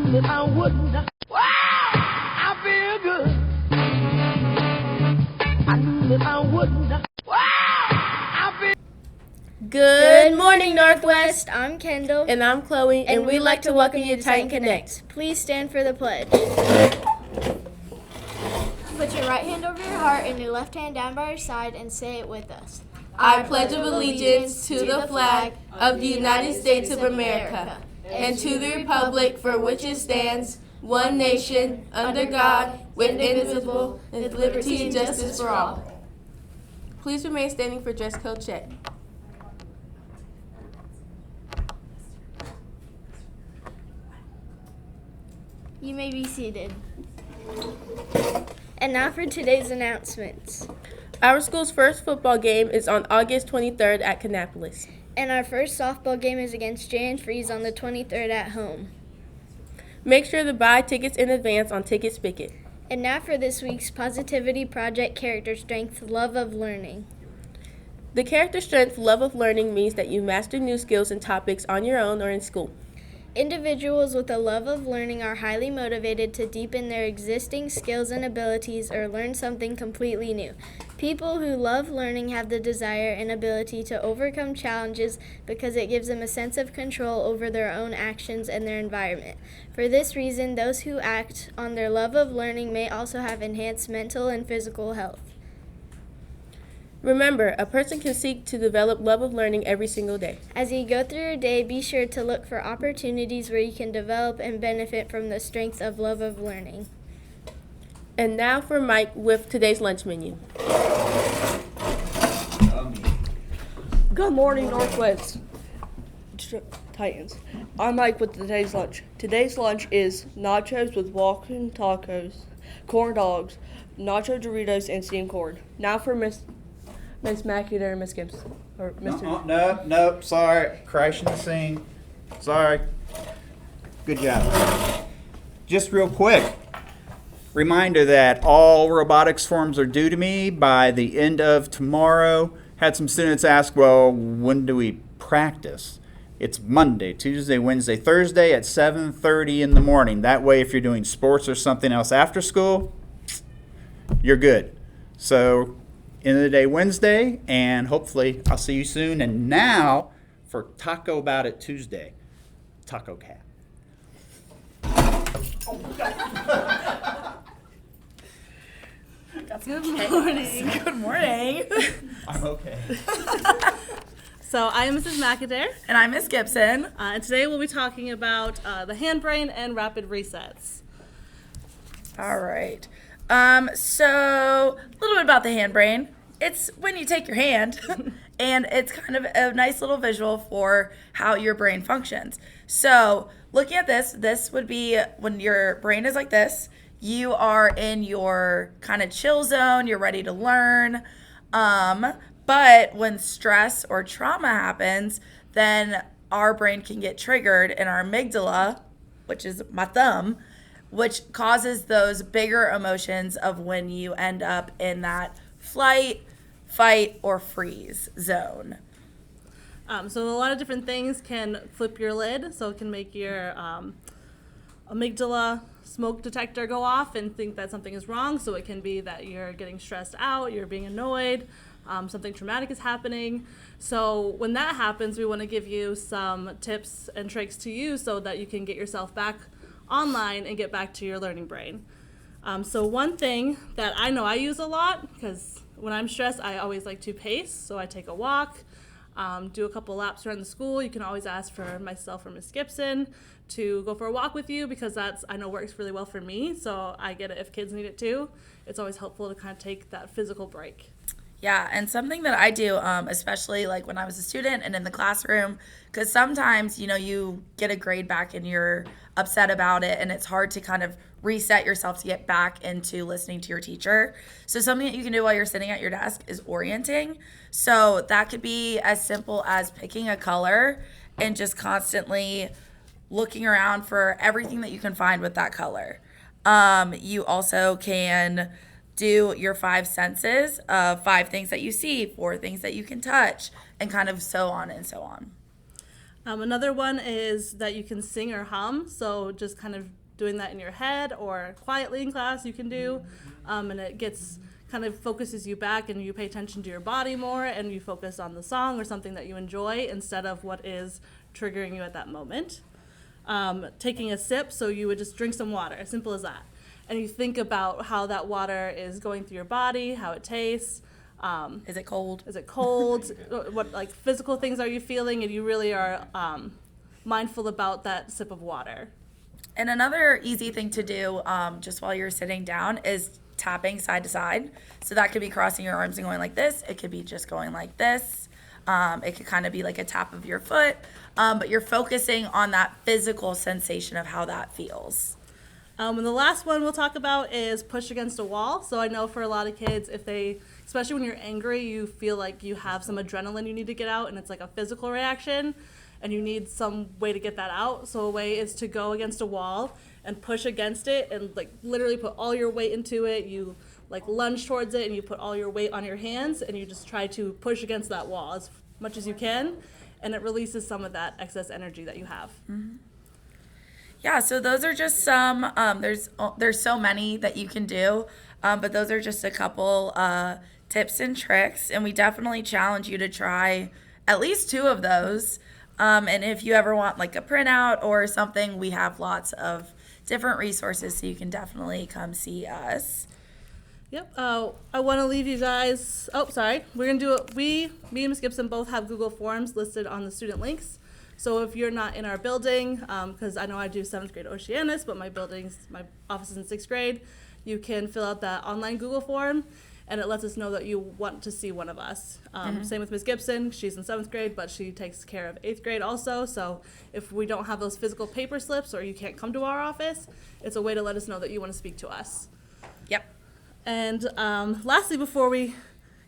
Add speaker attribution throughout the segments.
Speaker 1: knew I wouldn't. Wow, I feel good. I knew that I wouldn't. Wow, I feel.
Speaker 2: Good morning, Northwest. I'm Kendall.
Speaker 3: And I'm Chloe,
Speaker 2: and we'd like to welcome you to Titan Connect. Please stand for the pledge. Put your right hand over your heart and your left hand down by your side and say it with us.
Speaker 3: I pledge of allegiance to the flag of the United States of America and to the republic for which it stands, one nation, under God, with indivisible, with liberty and justice for all. Please remain standing for dress code check.
Speaker 2: You may be seated. And now for today's announcements.
Speaker 3: Our school's first football game is on August 23rd at Kannapolis.
Speaker 2: And our first softball game is against Jan Fries on the 23rd at home.
Speaker 3: Make sure to buy tickets in advance on Ticket Spicket.
Speaker 2: And now for this week's Positivity Project Character Strength, Love of Learning.
Speaker 3: The character strength, love of learning means that you master new skills and topics on your own or in school.
Speaker 2: Individuals with a love of learning are highly motivated to deepen their existing skills and abilities or learn something completely new. People who love learning have the desire and ability to overcome challenges because it gives them a sense of control over their own actions and their environment. For this reason, those who act on their love of learning may also have enhanced mental and physical health.
Speaker 3: Remember, a person can seek to develop love of learning every single day.
Speaker 2: As you go through your day, be sure to look for opportunities where you can develop and benefit from the strengths of love of learning.
Speaker 3: And now for Mike with today's lunch menu.
Speaker 4: Good morning, Northwest Titans. I'm Mike with today's lunch. Today's lunch is nachos with walking tacos, corn dogs, nacho Doritos, and steamed corn. Now for Miss McAdoo and Miss Gibbs. Or Mr.
Speaker 5: No, sorry. Crashing the scene. Sorry. Good job. Just real quick, reminder that all robotics forms are due to me by the end of tomorrow. Had some students ask, well, when do we practice? It's Monday, Tuesday, Wednesday, Thursday at 7:30 in the morning. That way, if you're doing sports or something else after school, you're good. So, end of the day Wednesday, and hopefully I'll see you soon. And now for Taco About It Tuesday, Taco Cat.
Speaker 6: Good morning. Good morning.
Speaker 5: I'm okay.
Speaker 6: So I'm Mrs. McAdoo.
Speaker 7: And I'm Miss Gibson.
Speaker 6: And today we'll be talking about the hand-brain and rapid resets.
Speaker 7: All right. So a little bit about the hand brain. It's when you take your hand and it's kind of a nice little visual for how your brain functions. So looking at this would be when your brain is like this. You are in your kind of chill zone. You're ready to learn. But when stress or trauma happens, then our brain can get triggered and our amygdala, which is my thumb, which causes those bigger emotions of when you end up in that flight, fight, or freeze zone.
Speaker 6: So a lot of different things can flip your lid. So it can make your amygdala smoke detector go off and think that something is wrong. So it can be that you're getting stressed out, you're being annoyed, something traumatic is happening. So when that happens, we want to give you some tips and tricks to use so that you can get yourself back online and get back to your learning brain. So one thing that I know I use a lot, because when I'm stressed, I always like to pace. So I take a walk, do a couple laps around the school. You can always ask for myself or Miss Gibson to go for a walk with you, because that's, I know, works really well for me. So I get it if kids need it too. It's always helpful to kind of take that physical break.
Speaker 7: Yeah, and something that I do, especially like when I was a student and in the classroom, because sometimes, you get a grade back and you're upset about it, and it's hard to kind of reset yourself to get back into listening to your teacher. So something that you can do while you're sitting at your desk is orienting. So that could be as simple as picking a color and just constantly looking around for everything that you can find with that color. You also can do your 5 senses, 5 things that you see, 4 things that you can touch, and kind of so on and so on.
Speaker 6: Another one is that you can sing or hum. So just kind of doing that in your head or quietly in class you can do. And it gets kind of focuses you back and you pay attention to your body more and you focus on the song or something that you enjoy instead of what is triggering you at that moment. Taking a sip, so you would just drink some water, as simple as that. And you think about how that water is going through your body, how it tastes.
Speaker 7: Is it cold?
Speaker 6: Is it cold? What like physical things are you feeling? And you really are mindful about that sip of water.
Speaker 7: And another easy thing to do just while you're sitting down is tapping side to side. So that could be crossing your arms and going like this. It could be just going like this. It could kind of be like a tap of your foot. But you're focusing on that physical sensation of how that feels.
Speaker 6: And the last one we'll talk about is push against a wall. So I know for a lot of kids, if they, especially when you're angry, you feel like you have some adrenaline you need to get out and it's like a physical reaction and you need some way to get that out. So a way is to go against a wall and push against it and like literally put all your weight into it. You like lunge towards it and you put all your weight on your hands and you just try to push against that wall as much as you can, and it releases some of that excess energy that you have.
Speaker 7: Mm-hmm. Yeah, so those are just some, there's so many that you can do, but those are just a couple tips and tricks, and we definitely challenge you to try at least 2 of those. And if you ever want like a printout or something, we have lots of different resources, so you can definitely come see us.
Speaker 6: Yep. I want to leave you guys. Oh, sorry. We're going to do it. Me and Ms. Gibson both have Google Forms listed on the student links. So if you're not in our building, because I know I do 7th grade Oceanus, but my office is in 6th grade, you can fill out that online Google form, and it lets us know that you want to see one of us. Same with Ms. Gibson. She's in 7th grade, but she takes care of 8th grade also. So if we don't have those physical paper slips or you can't come to our office, it's a way to let us know that you want to speak to us.
Speaker 7: Yep.
Speaker 6: And lastly, before we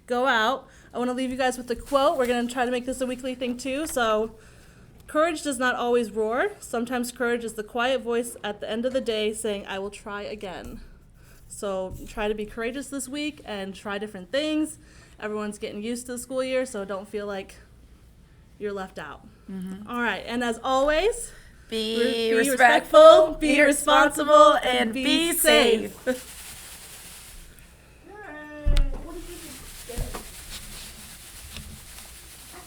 Speaker 6: go out, I want to leave you guys with a quote. We're going to try to make this a weekly thing too. So, courage does not always roar. Sometimes courage is the quiet voice at the end of the day saying, I will try again. So try to be courageous this week and try different things. Everyone's getting used to the school year, so don't feel like you're left out. Mm-hmm. All right, and as always,
Speaker 7: be respectful, be responsible, and be safe.